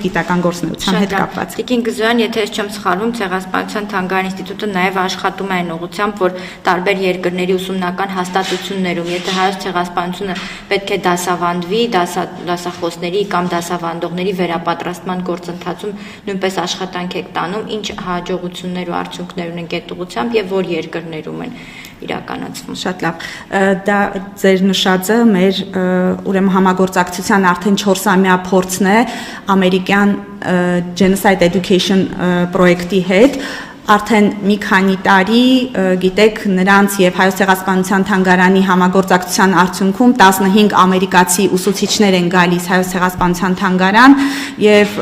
գիտական գործունեության հետ կապված։ Տիկին Գզոյան, եթե ես չեմ սխալվում, Ցեղասպանության թանգարան ինստիտուտը նաև աշխատում է այն ուղղությամբ, որ տարբեր երկրների ուսումնական հաստատություններում, եթե հայոց ցեղասպանությունը պետք է դասավանդվի, դասախոսների կամ դասավանդողների վերապատրաստման գործընթացում նույնպես աշխատանք եք տանում, ինչ հաջողություններ ու արդյունքներ ունենք այդ ուղղությամբ եւ որ երկրներում են իրականացվում։ Շատ լավ։ Դա ձեր նշածը մեր ուրեմն համագործակցության արդեն 4-ամյա փորձն է ամերիկյան Genocide Education պրոյեկտի հետ։ Արդեն մի քանի տարի, գիտեք, նրանց եւ Հայոց ցեղասպանության թանգարանի համագործակցության արդյունքում 15 ամերիկացի ուսուցիչներ են գալիս Հայոց ցեղասպանության թանգարան եւ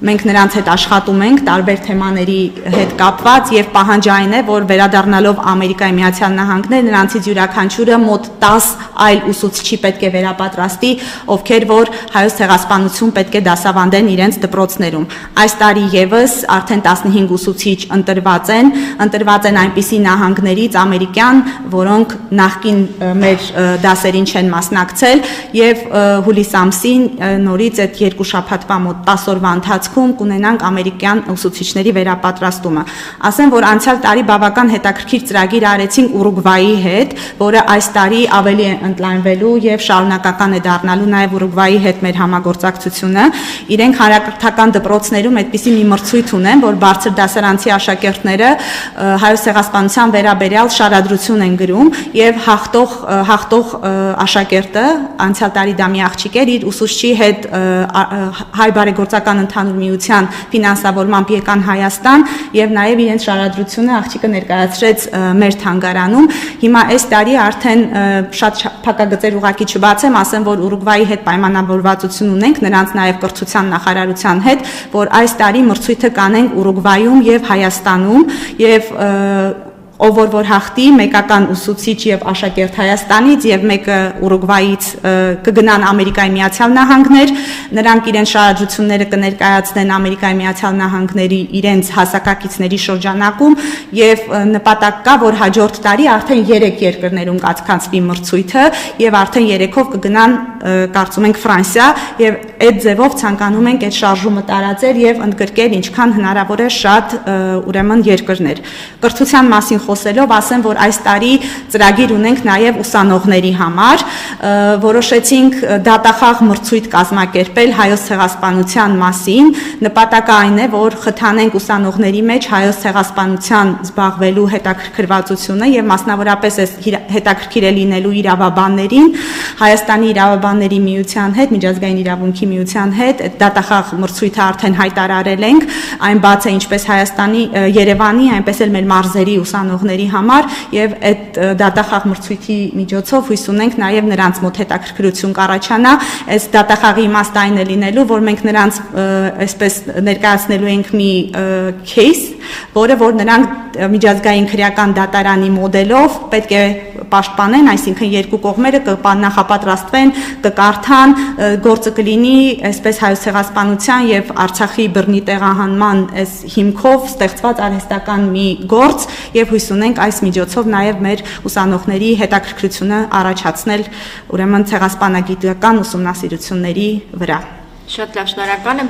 մենք նրանց հետ աշխատում ենք տարբեր թեմաների հետ կապված եւ պահանջային է, որ վերադառնալով Ամերիկայի Միացյալ Նահանգներ նրանցից յուրաքանչյուրը մոտ 10 այլ ուսուցիչի պետք է վերապատրաստի, ովքեր որ հայոց ցեղասպանություն պետք է դասավանդեն իրենց դպրոցներում։ Այս տարի եւս արդեն 15 ուսուցիչ ընտրված են այնպիսի նահանգներից ամերիկյան, որոնք նախկին մեր դասերին չեն մասնակցել եւ հուլիս ամսին նորից այդ 2 շաբաթվա մոտ 10 օրվա ընթացքում կունենանք ամերիկյան ուսուցիչների վերապատրաստումը։ Ասեմ, որ անցյալ տարի բավական հետաքրքիր ծրագիր արեցինք Ուրուգվայի հետ, որը այս տարի ավելի է ընդլայնվելու եւ շարունակական է դառնալու նաեւ Ուրուգվայի հետ մեր համագործակցությունը։ Իրենք հանրակրթական դպրոցներում այդպիսի մի մրցույթ ունեն, որ բարձր դասարանցի աշակերտները հայոց ցեղասպանության վերաբերյալ շարադրություն են գրում եւ հաղթող աշակերտը անցյալ տարի դա մի աղջիկ էր իր ուսուցչի հետ հայ բարեգործական ընդհանուր միության ֆինանսավորմամբ եկան Հայաստան եւ նաեւ իրենց շարադրությունը աղջիկը ներկայացրեց մեր թանգարանում։ Հիմա այս տարի արդեն շատ փակագծեր ուղակի չբացեմ, ասեմ, որ Ուրուգվայի հետ պայմանավորվածություն ունենք, նրանց նաեւ կրթության նախարարության հետ, որ այս տարի մրցույթը կանենք Ուրուգվայում եւ Հայաստանում եւ ով որ հաղթի մեկական ուսուցիչ եւ աշակերտ Հայաստանից եւ մեկը Ուրուգվայից կգնան Ամերիկայի Միացյալ Նահանգներ, նրանք իրենց շարադրությունները կներկայացնեն Ամերիկայի Միացյալ Նահանգների իրենց հասակակիցների շրջանակում եւ նպատակ կա, որ հաջորդ տարի արդեն 3 երկրներում կայացվի մրցույթը եւ արդեն 3-ով կգնան կարծում ենք Ֆրանսիա եւ այդ ձևով ցանկանում ենք այդ շարժումը տարածել եւ ընդգրկել ինչքան հնարավոր է շատ ուրեմն երկրներ։ Կրթության մասին խոսելով ասեմ, որ այս տարի ծրագիր ունենք նաև ուսանողների համար, որոշեցինք դատախաղ մրցույթ կազմակերպել հայոց ցեղասպանության մասին, նպատակը այն է, որ խթանենք ուսանողների մեջ հայոց ցեղասպանության զբաղվելու հետաքրքրվածությունը եւ մասնավորապես այս հետաքրքիր է լինելու իրավաբաններին, Հայաստանի իրավաբանների միության հետ, միջազգային իրավունքի միության հետ դատախաղ մրցույթը արդեն հայտարարել ենք, այն բաց է ինչպես Հայաստանի Երևանի, այնպես էլ մեր մարզերի ուսանողների համար եւ այդ դատախաղ մրցույթի միջոցով հույս ունենք նաեւ նրանց մոտ հետաքրքրություն կառաջանա։ Այս դատախաղի իմաստը այն է լինելու, որ մենք նրանց այսպես ներկայացնելու ենք մի case, որը որ նրանք միջազգային քրեական դատարանի մոդելով պետք է պաշտպանեն, այսինքն երկու կողմերը կնախապատրաստվեն, կկարդան, գործը կլինի այսպես հայոց ցեղասպանության եւ Արցախի բռնի տեղահանման այս հիմքով ստեղծված արհեստական մի գործ եւ հույս ունենք այս միջոցով նաեւ մեր ուսանողների հետաքրքրությունը առաջացնել ուրեմն ցեղասպանագիտական ուսումնասիրությունների վրա։ Շատ լավ, շնորհակալ եմ։